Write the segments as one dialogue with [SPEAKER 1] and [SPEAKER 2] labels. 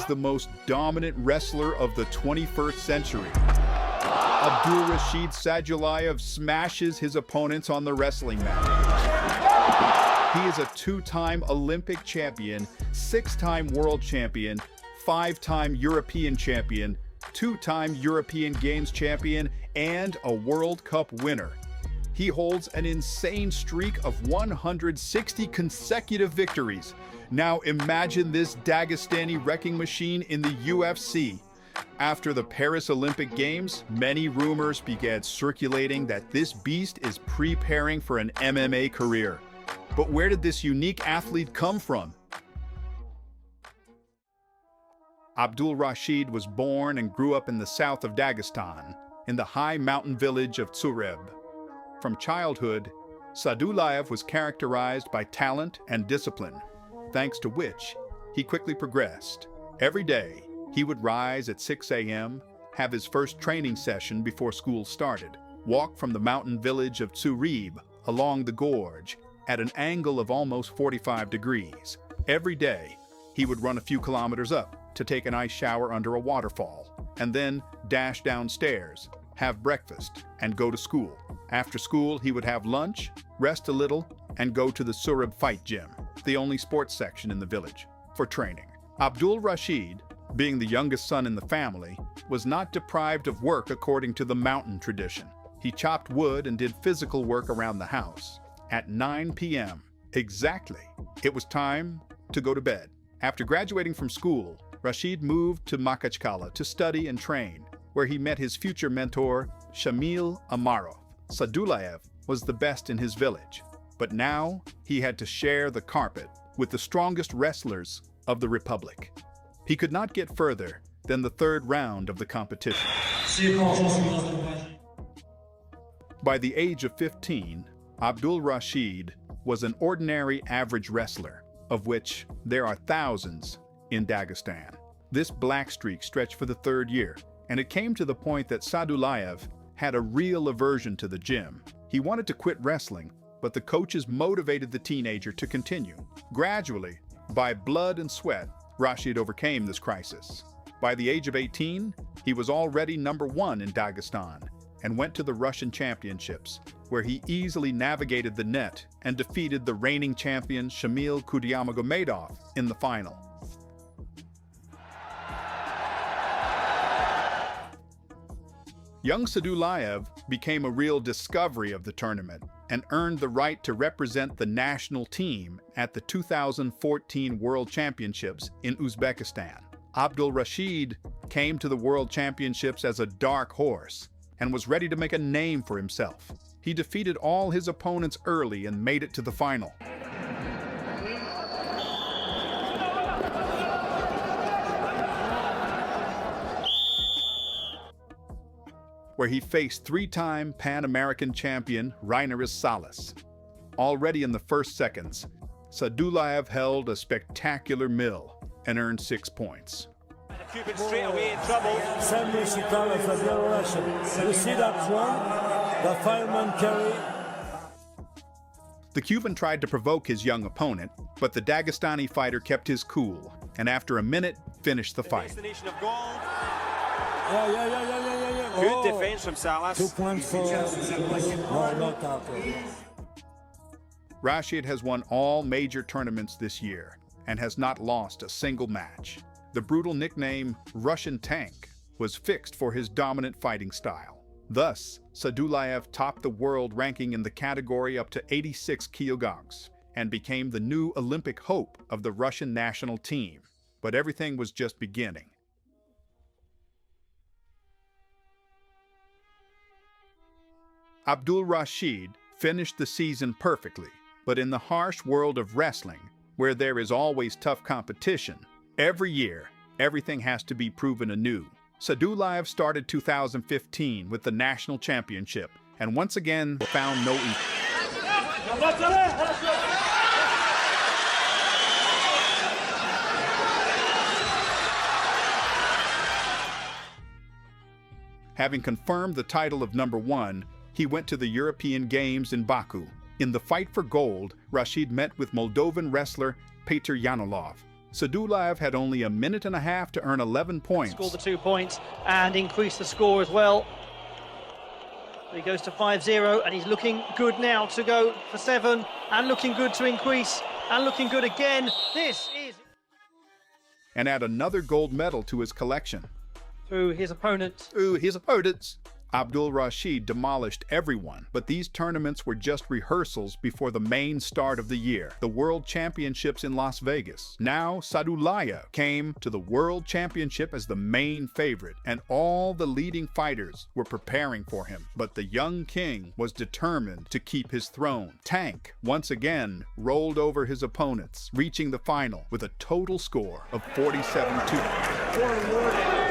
[SPEAKER 1] the most dominant wrestler of the 21st century. Abdulrashid Sadulaev smashes his opponents on the wrestling mat. He is a 2-time Olympic champion, 6-time world champion, 5-time European champion, 2-time European Games champion, and a World Cup winner. He holds an insane streak of 160 consecutive victories. Now imagine this Dagestani wrecking machine in the UFC. After the Paris Olympic Games, many rumors began circulating that this beast is preparing for an MMA career. But where did this unique athlete come from? Abdulrashid was born and grew up in the south of Dagestan, in the high mountain village of Tsureb. From childhood, Sadulaev was characterized by talent and discipline, thanks to which he quickly progressed. Every day, he would rise at 6 a.m., have his first training session before school started, walk from the mountain village of Tsureb along the gorge at an angle of almost 45 degrees. Every day, he would run a few kilometers up to take an ice shower under a waterfall, and then dash downstairs, have breakfast, and go to school. After school, he would have lunch, rest a little, and go to the Tsureb Fight Gym, the only sports section in the village, for training. Abdulrashid, being the youngest son in the family, was not deprived of work according to the mountain tradition. He chopped wood and did physical work around the house. At 9 p.m. exactly, it was time to go to bed. After graduating from school, Rashid moved to Makhachkala to study and train, where he met his future mentor, Shamil Amarov. Sadulaev was the best in his village, but now he had to share the carpet with the strongest wrestlers of the Republic. He could not get further than the third round of the competition. By the age of 15, Abdulrashid was an ordinary average wrestler, of which there are thousands in Dagestan. This black streak stretched for the third year, and it came to the point that Sadulaev had a real aversion to the gym. He wanted to quit wrestling, but the coaches motivated the teenager to continue. Gradually, by blood and sweat, Rashid overcame this crisis. By the age of 18, he was already #1 in Dagestan and went to the Russian championships, where he easily navigated the net and defeated the reigning champion Shamil Kudyamagomedov in the final. Young Sadulaev became a real discovery of the tournament and earned the right to represent the national team at the 2014 World Championships in Uzbekistan. Abdulrashid came to the World Championships as a dark horse and was ready to make a name for himself. He defeated all his opponents early and made it to the final. Where he faced 3-time Pan American champion Relentless Salas. Already in the first seconds, Sadulaev held a spectacular mill and earned 6 points.
[SPEAKER 2] Cuban straight away in trouble.
[SPEAKER 3] You see that one? The fireman carry.
[SPEAKER 1] The Cuban tried to provoke his young opponent, but the Dagestani fighter kept his cool, and after a minute, finished the fight.
[SPEAKER 2] Destination of gold.
[SPEAKER 3] Yeah.
[SPEAKER 2] Good defense from Salas.
[SPEAKER 3] 2 points for... No tackle.
[SPEAKER 1] Rashid has won all major tournaments this year and has not lost a single match. The brutal nickname Russian Tank was fixed for his dominant fighting style. Thus, Sadulaev topped the world ranking in the category up to 86 kilograms and became the new Olympic hope of the Russian national team. But everything was just beginning. Abdulrashid finished the season perfectly, but in the harsh world of wrestling, where there is always tough competition, every year, everything has to be proven anew. Sadulaev started 2015 with the national championship, and once again found no equal. Having confirmed the title of #1, he went to the European Games in Baku. In the fight for gold, Rashid met with Moldovan wrestler Peter Yanolov. Sadulaev had only a minute and a half to earn 11 points.
[SPEAKER 4] Score the 2 points and increase the score as well. He goes to 5-0 and he's looking good now to go for 7 and looking good to increase and looking good again. This is...
[SPEAKER 1] And add another gold medal to his collection.
[SPEAKER 4] Through his opponents.
[SPEAKER 1] Abdulrashid demolished everyone, but these tournaments were just rehearsals before the main start of the year, the World Championships in Las Vegas. Now, Sadulaev came to the World Championship as the main favorite, and all the leading fighters were preparing for him. But the young king was determined to keep his throne. Tank once again rolled over his opponents, reaching the final with a total score of 47-2.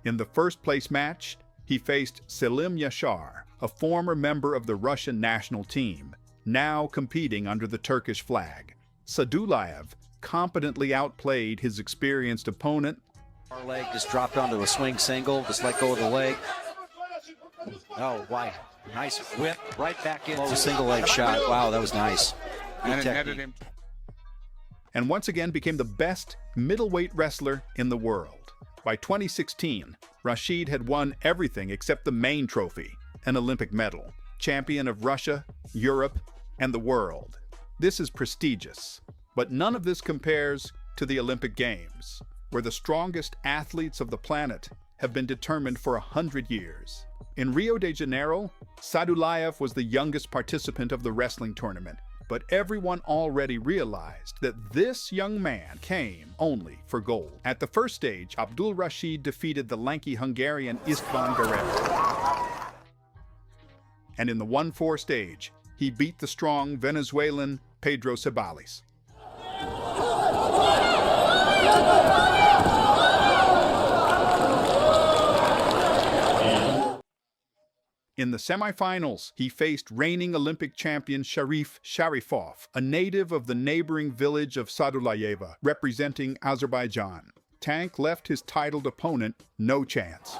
[SPEAKER 1] In the first-place match, he faced Selim Yashar, a former member of the Russian national team, now competing under the Turkish flag. Sadulaev competently outplayed his experienced opponent.
[SPEAKER 5] Our leg just dropped onto a swing single, just let go of the leg. Oh, wow. Nice whip, right back into a single leg shot. Wow, that was nice. Good technique.
[SPEAKER 1] And once again became the best middleweight wrestler in the world. By 2016, Rashid had won everything except the main trophy, an Olympic medal, champion of Russia, Europe, and the world. This is prestigious, but none of this compares to the Olympic Games, where the strongest athletes of the planet have been determined for 100 years. In Rio de Janeiro, Sadulaev was the youngest participant of the wrestling tournament, but everyone already realized that this young man came only for gold. At the first stage, Abdulrashid defeated the lanky Hungarian István Guerrero. And in the 1-4 stage, he beat the strong Venezuelan Pedro Ceballos. In the semifinals, he faced reigning Olympic champion Sharif Sharifov, a native of the neighboring village of Sadulaeva, representing Azerbaijan. Tank left his titled opponent no chance.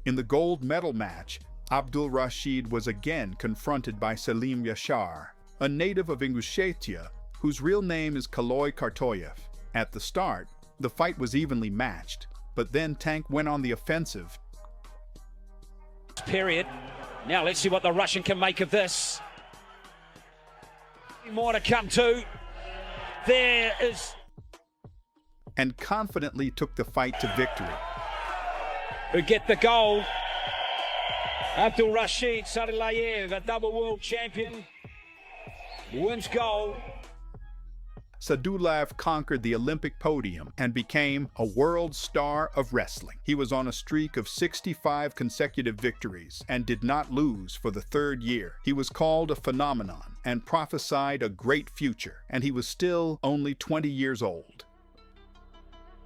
[SPEAKER 1] In the gold medal match, Abdulrashid was again confronted by Selim Yashar, a native of Ingushetia, whose real name is Kaloy Kartoyev. At the start, the fight was evenly matched, but then Tank went on the offensive.
[SPEAKER 6] Period. Now let's see what the Russian can make of this. More to come too. There is...
[SPEAKER 1] And confidently took the fight to victory.
[SPEAKER 6] Who get the gold. Abdulrashid Sadulaev, a double world champion, wins gold.
[SPEAKER 1] Sadulaev conquered the Olympic podium and became a world star of wrestling. He was on a streak of 65 consecutive victories and did not lose for the 3rd year. He was called a phenomenon and prophesied a great future, and he was still only 20 years old.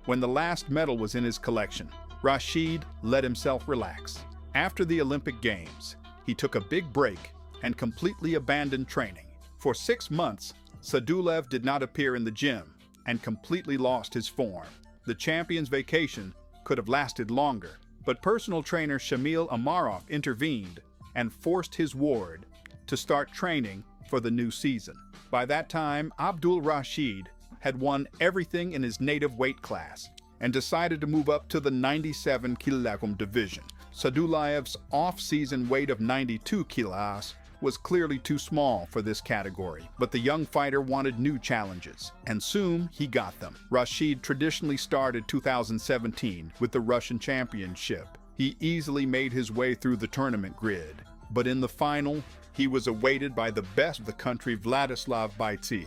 [SPEAKER 1] When the last medal was in his collection, Rashid let himself relax. After the Olympic Games, he took a big break and completely abandoned training. For 6 months, Sadulaev did not appear in the gym and completely lost his form. The champion's vacation could have lasted longer, but personal trainer Shamil Amarov intervened and forced his ward to start training for the new season. By that time, Abdulrashid had won everything in his native weight class and decided to move up to the 97 kilogram division. Sadulaev's off-season weight of 92 kilos was clearly too small for this category, but the young fighter wanted new challenges, and soon he got them. Rashid traditionally started 2017 with the Russian Championship. He easily made his way through the tournament grid, but in the final, he was awaited by the best of the country, Vladislav Baitsev.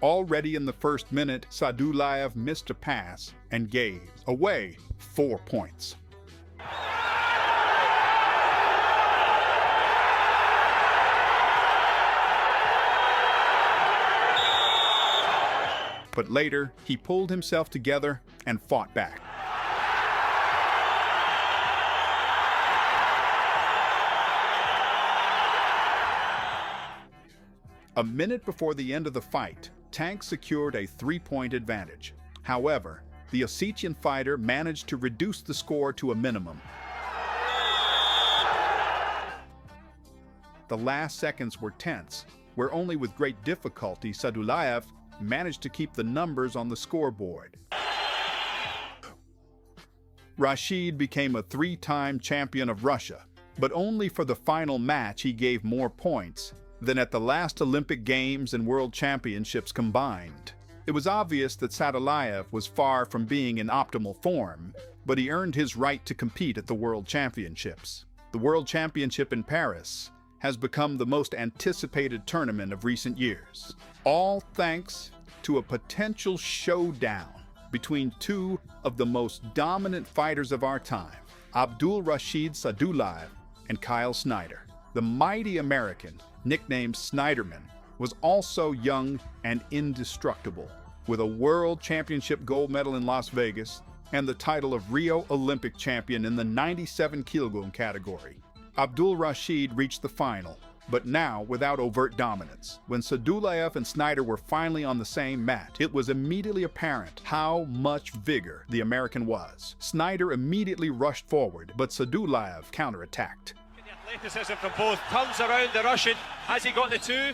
[SPEAKER 1] Already in the first minute, Sadulaev missed a pass and gave away 4 points. But later, he pulled himself together and fought back. A minute before the end of the fight, Tank secured a 3-point advantage. However, the Ossetian fighter managed to reduce the score to a minimum. The last seconds were tense, where only with great difficulty Sadulaev managed to keep the numbers on the scoreboard. Rashid became a 3-time champion of Russia, but only for the final match he gave more points than at the last Olympic Games and World Championships combined. It was obvious that Sadulaev was far from being in optimal form, but he earned his right to compete at the World Championships. The World Championship in Paris has become the most anticipated tournament of recent years, all thanks to a potential showdown between two of the most dominant fighters of our time, Abdulrashid Sadulaev and Kyle Snyder. The mighty American, nicknamed Snyderman, was also young and indestructible, with a World Championship gold medal in Las Vegas and the title of Rio Olympic champion in the 97 kilogram category. Abdulrashid reached the final, but now without overt dominance. When Sadulaev and Snyder were finally on the same mat, it was immediately apparent how much vigor the American was. Snyder immediately rushed forward, but Sadulaev counterattacked.
[SPEAKER 2] Athleticism from both. Turns around the Russian. Has he got the two?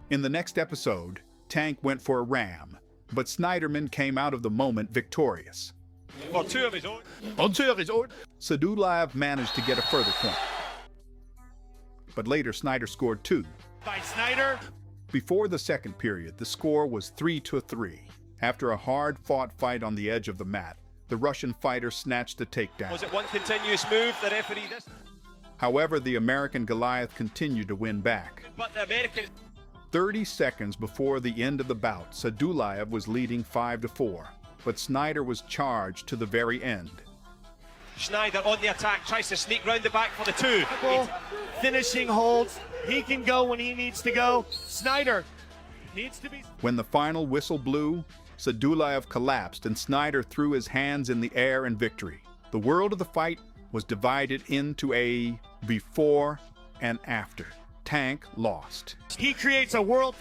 [SPEAKER 1] In the next episode, Tank went for a ram, but Snyderman came out of the moment victorious.
[SPEAKER 2] For two of his own.
[SPEAKER 1] Sadulaev managed to get a further point. But later, Snyder scored 2.
[SPEAKER 2] By Snyder.
[SPEAKER 1] Before the second period, the score was 3-3. After a hard-fought fight on the edge of the mat, the Russian fighter snatched a takedown.
[SPEAKER 2] Was it one continuous move? The referee this.
[SPEAKER 1] However, the American Goliath continued to win back.
[SPEAKER 2] But the American.
[SPEAKER 1] 30 seconds before the end of the bout, Sadulaev was leading 5-4, but Snyder was charged to the very end.
[SPEAKER 2] Snyder on the attack, tries to sneak round the back for the 2.
[SPEAKER 7] Finishing holds. He can go when he needs to go. Snyder needs to be.
[SPEAKER 1] When the final whistle blew, Sadulaev collapsed and Snyder threw his hands in the air in victory. The world of the fight was divided into a before and after. Tank lost.
[SPEAKER 7] He creates a world.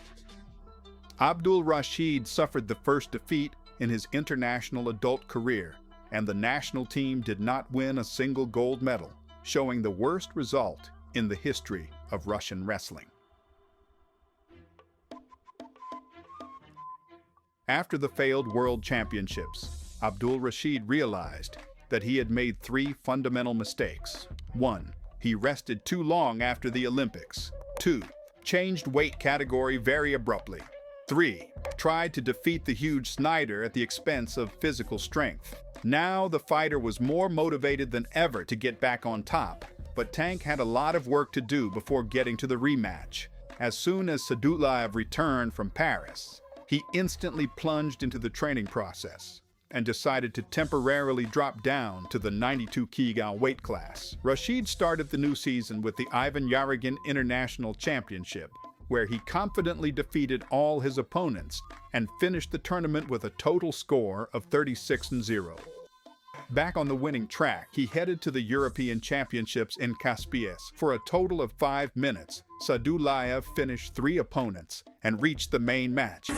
[SPEAKER 1] Abdulrashid suffered the first defeat in his international adult career, and the national team did not win a single gold medal, showing the worst result in the history of Russian wrestling. After the failed World Championships, Abdulrashid realized that he had made 3 fundamental mistakes. 1. He rested too long after the Olympics. 2. Changed weight category very abruptly. 3. Tried to defeat the huge Snyder at the expense of physical strength. Now the fighter was more motivated than ever to get back on top, but Tank had a lot of work to do before getting to the rematch. As soon as Sadulaev returned from Paris, he instantly plunged into the training process and decided to temporarily drop down to the 92 kg weight class. Rashid started the new season with the Ivan Yarygin International Championship, where he confidently defeated all his opponents and finished the tournament with a total score of 36-0. Back on the winning track, he headed to the European Championships in Caspiès. For a total of 5 minutes, Sadulaev finished 3 opponents and reached the main match.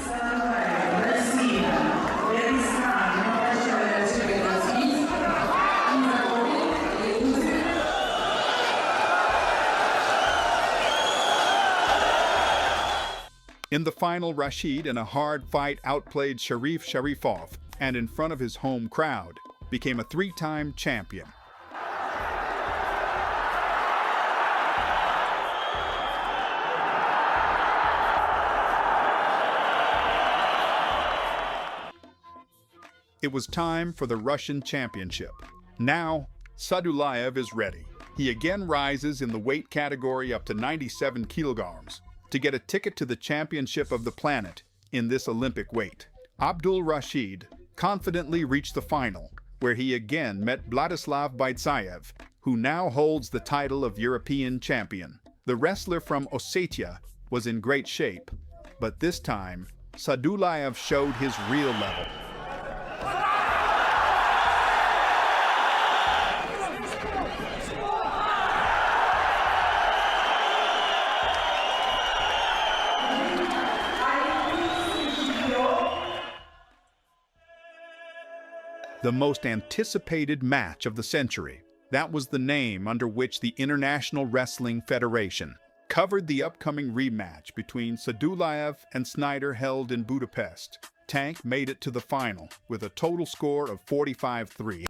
[SPEAKER 1] In the final, Rashid, in a hard fight, outplayed Sharif Sharifov, and in front of his home crowd, became a 3-time champion. It was time for the Russian Championship. Now, Sadulaev is ready. He again rises in the weight category up to 97 kilograms to get a ticket to the championship of the planet in this Olympic weight. Abdulrashid confidently reached the final, where he again met Vladislav Baitsayev, who now holds the title of European champion. The wrestler from Ossetia was in great shape, but this time Sadulaev showed his real level. The most anticipated match of the century. That was the name under which the International Wrestling Federation covered the upcoming rematch between Sadulaev and Snyder held in Budapest. Tank made it to the final with a total score of 45-3.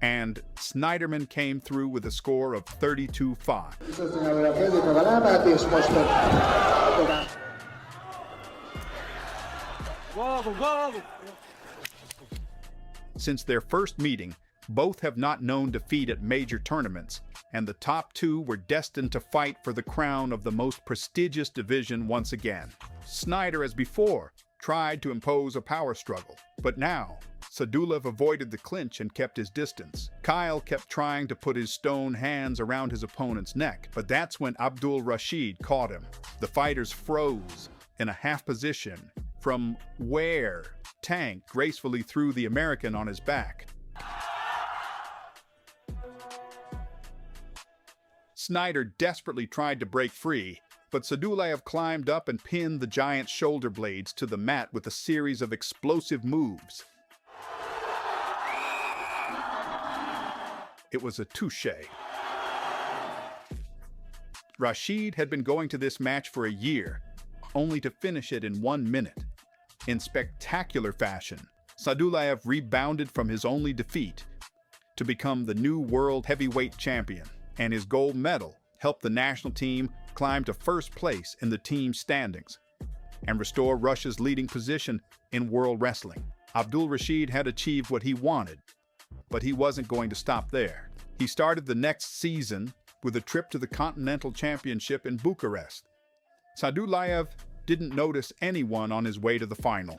[SPEAKER 1] And Snyderman came through with a score of 32-5. Since their first meeting, both have not known defeat at major tournaments, and the top two were destined to fight for the crown of the most prestigious division once again. Snyder, as before, tried to impose a power struggle, but now Sadulaev avoided the clinch and kept his distance. Kyle kept trying to put his stone hands around his opponent's neck, but that's when Abdulrashid caught him. The fighters froze in a half position, from where Tank gracefully threw the American on his back. Snyder desperately tried to break free, but Sadulaev climbed up and pinned the giant's shoulder blades to the mat with a series of explosive moves. It was a touche. Rashid had been going to this match for a year, only to finish it in 1 minute. In spectacular fashion, Sadulaev rebounded from his only defeat to become the new world heavyweight champion, and his gold medal helped the national team climb to first place in the team standings and restore Russia's leading position in world wrestling. Abdulrashid had achieved what he wanted, but he wasn't going to stop there. He started the next season with a trip to the Continental Championship in Bucharest. Sadulaev didn't notice anyone on his way to the final.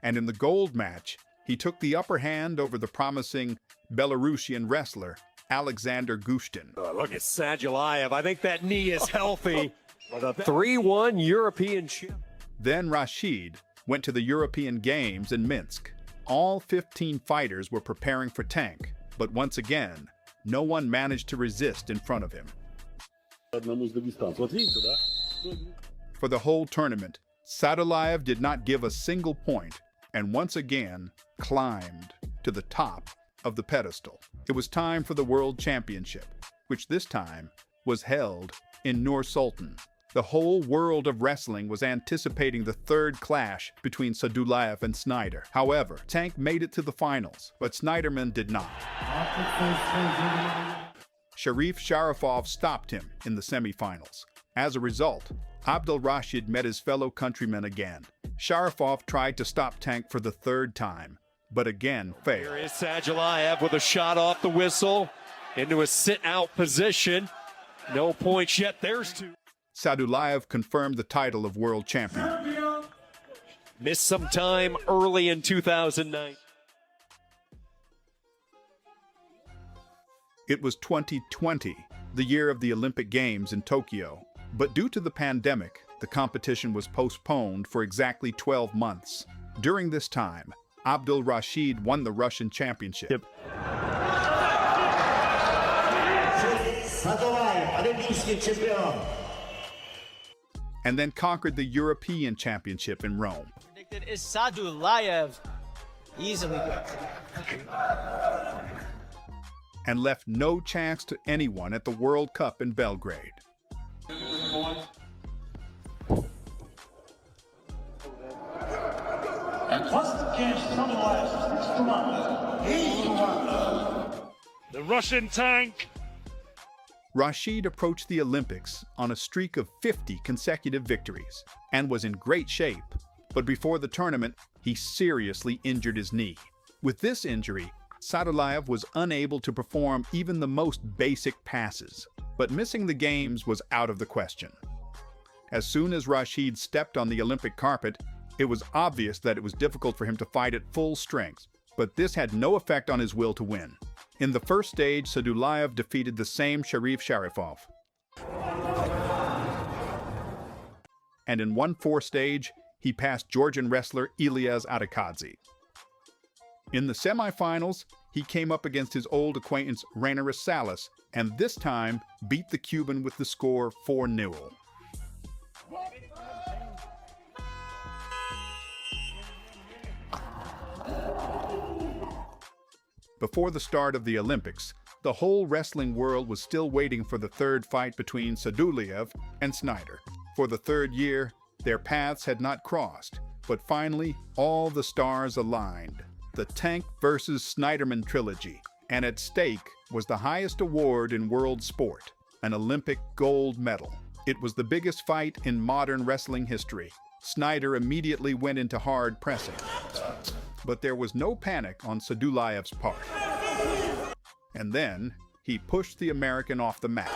[SPEAKER 1] And in the gold match, he took the upper hand over the promising Belarusian wrestler, Alexander Gushtin.
[SPEAKER 8] Look at Sadulaev. I think that knee is healthy. The 3-1 European champ.
[SPEAKER 1] Then Rashid went to the European Games in Minsk. All 15 fighters were preparing for Tank, but once again, no one managed to resist in front of him. For the whole tournament, Sadulaev did not give a single point, and once again climbed to the top of the pedestal. It was time for the World Championship, which this time was held in Nur Sultan. The whole world of wrestling was anticipating the third clash between Sadulaev and Snyder. However, Tank made it to the finals, but Snyderman did not. Sharif Sharifov stopped him in the semifinals. As a result, Abdulrashid met his fellow countrymen again. Sharifov tried to stop Tank for the third time, but again failed.
[SPEAKER 8] Here is Sadulaev with a shot off the whistle into a sit-out position. No points yet. There's two.
[SPEAKER 1] Sadulaev confirmed the title of world champion.
[SPEAKER 8] Missed some time early in 2009.
[SPEAKER 1] It was 2020, the year of the Olympic Games in Tokyo. But due to the pandemic, the competition was postponed for exactly 12 months. During this time, Abdulrashid won the Russian championship. And then conquered the European Championship in Rome.
[SPEAKER 9] Predicted is Sadulaev easily.
[SPEAKER 1] And left no chance to anyone at the World Cup in Belgrade.
[SPEAKER 6] The Russian Tank.
[SPEAKER 1] Rashid approached the Olympics on a streak of 50 consecutive victories and was in great shape. But before the tournament, he seriously injured his knee. With this injury, Sadulaev was unable to perform even the most basic passes, but missing the games was out of the question. As soon as Rashid stepped on the Olympic carpet, it was obvious that it was difficult for him to fight at full strength, but this had no effect on his will to win. In the first stage, Sadulaev defeated the same Sharif Sharifov. And in 1/4 stage, he passed Georgian wrestler Ilyas Atakadze. In the semifinals, he came up against his old acquaintance Relentless Salas, and this time beat the Cuban with the score 4-0. Before the start of the Olympics, the whole wrestling world was still waiting for the third fight between Sadulaev and Snyder. For the third year, their paths had not crossed, but finally, all the stars aligned. The Tank versus Snyderman trilogy, and at stake was the highest award in world sport, an Olympic gold medal. It was the biggest fight in modern wrestling history. Snyder immediately went into hard pressing, but there was no panic on Sadulaev's part. And then, he pushed the American off the mat.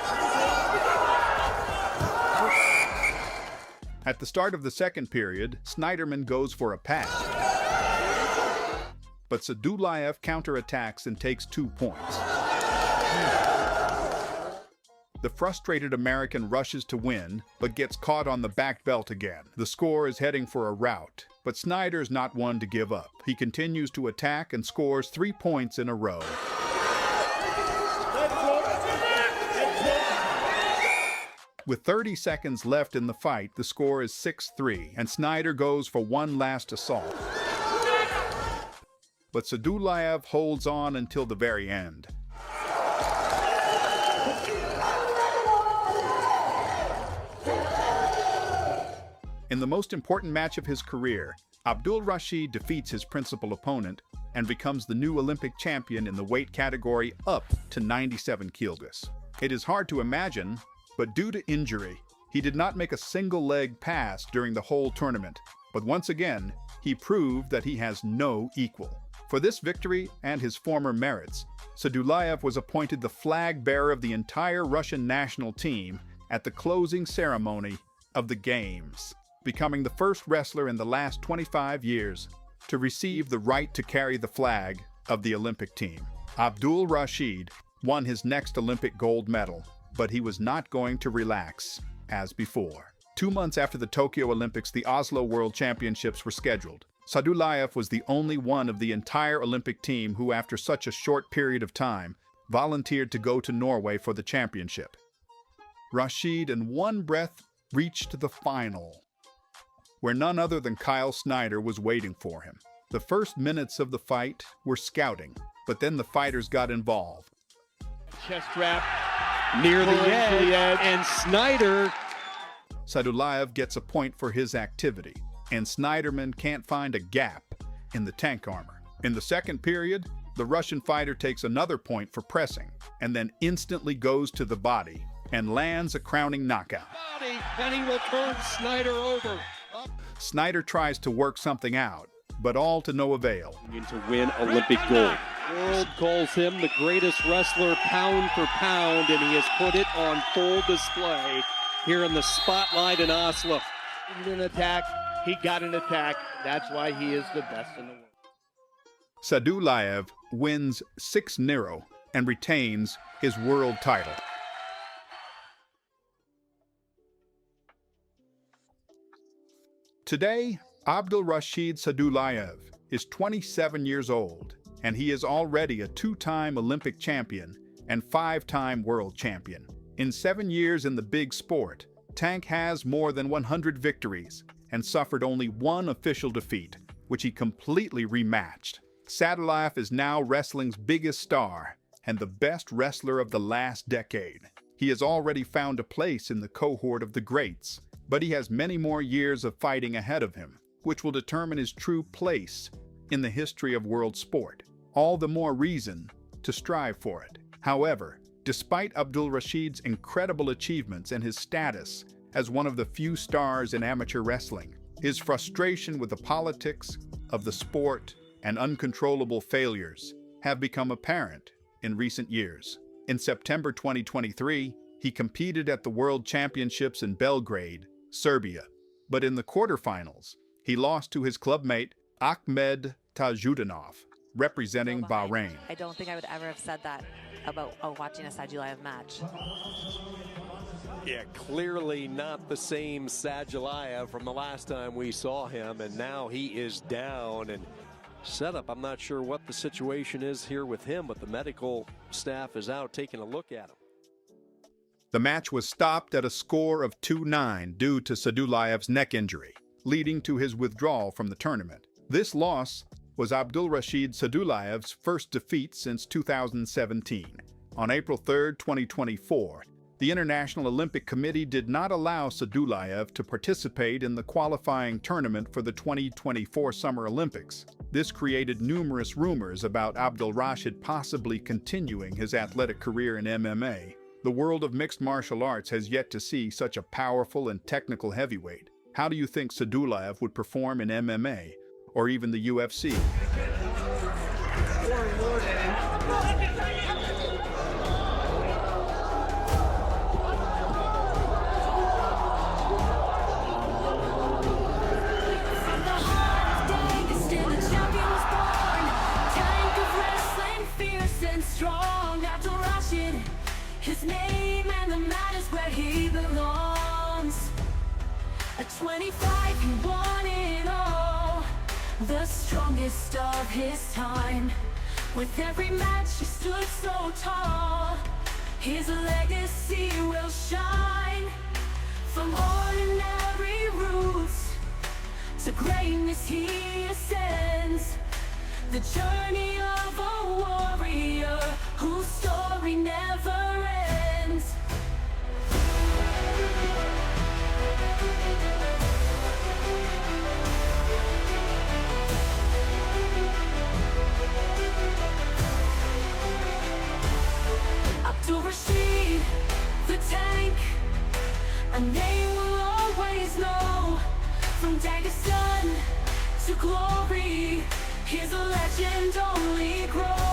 [SPEAKER 1] At the start of the second period, Snyderman goes for a pad. But Sadulaev counterattacks and takes 2 points. The frustrated American rushes to win, but gets caught on the back belt again. The score is heading for a rout, but Snyder's not one to give up. He continues to attack and scores 3 points in a row. With 30 seconds left in the fight, the score is 6-3, and Snyder goes for one last assault. But Sadulaev holds on until the very end. In the most important match of his career, Abdulrashid defeats his principal opponent and becomes the new Olympic champion in the weight category up to 97 kilograms. It is hard to imagine, but due to injury, he did not make a single leg pass during the whole tournament. But once again, he proved that he has no equal. For this victory and his former merits, Sadulaev was appointed the flag bearer of the entire Russian national team at the closing ceremony of the Games, becoming the first wrestler in the last 25 years to receive the right to carry the flag of the Olympic team. Abdulrashid won his next Olympic gold medal, but he was not going to relax as before. 2 months after the Tokyo Olympics, the Oslo World Championships were scheduled. Sadulaev was the only one of the entire Olympic team who, after such a short period of time, volunteered to go to Norway for the championship. Rashid, in one breath, reached the final, where none other than Kyle Snyder was waiting for him. The first minutes of the fight were scouting, but then the fighters got involved.
[SPEAKER 8] Chest trap near the edge, and Snyder.
[SPEAKER 1] Sadulaev gets a point for his activity, and Snyderman can't find a gap in the tank armor. In the second period, the Russian fighter takes another point for pressing, and then instantly goes to the body and lands a crowning knockout.
[SPEAKER 8] And he will turn Snyder over.
[SPEAKER 1] Snyder tries to work something out, but all to no avail.
[SPEAKER 8] To win Olympic gold. World calls him the greatest wrestler pound for pound, and he has put it on full display here in the spotlight in Oslo.
[SPEAKER 7] He didn't attack. He got an attack. That's why he is the best in the world.
[SPEAKER 1] Sadulaev wins 6-0 and retains his world title. Today, Abdulrashid Sadulaev is 27 years old, and he is already a 2-time Olympic champion and 5-time world champion. In 7 years in the big sport, Tank has more than 100 victories and suffered only one official defeat, which he completely rematched. Sadulaev is now wrestling's biggest star and the best wrestler of the last decade. He has already found a place in the cohort of the greats, but he has many more years of fighting ahead of him, which will determine his true place in the history of world sport. All the more reason to strive for it. However, despite Abdulrashid's incredible achievements and his status as one of the few stars in amateur wrestling, his frustration with the politics of the sport and uncontrollable failures have become apparent in recent years. In September 2023, he competed at the World Championships in Belgrade, Serbia. But in the quarterfinals, he lost to his clubmate Ahmed Tajudinov, representing Bahrain.
[SPEAKER 10] I don't think I would ever have said that about watching a Sadulaev match.
[SPEAKER 11] Yeah, clearly not the same Sadulaev from the last time we saw him, and now he is down and setup. I'm not sure what the situation is here with him, but the medical staff is out taking a look at him.
[SPEAKER 1] The match was stopped at a score of 2-9 due to Sadulaev's neck injury, leading to his withdrawal from the tournament. This loss was Abdulrashid Sadulaev's first defeat since 2017. On April 3, 2024, the International Olympic Committee did not allow Sadulaev to participate in the qualifying tournament for the 2024 Summer Olympics. This created numerous rumors about Abdulrashid possibly continuing his athletic career in MMA. The world of mixed martial arts has yet to see such a powerful and technical heavyweight. How do you think Sadulaev would perform in MMA, or even the UFC?
[SPEAKER 12] Strong Abdulrashid, his name and the mat is where he belongs. At 25 he won it all, the strongest of his time. With every match he stood so tall, his legacy will shine. From ordinary roots to greatness he ascends, the journey of a warrior whose story never ends. Abdulrashid, the tank, a name we'll always know. From Dagestan to glory, his legend only grows.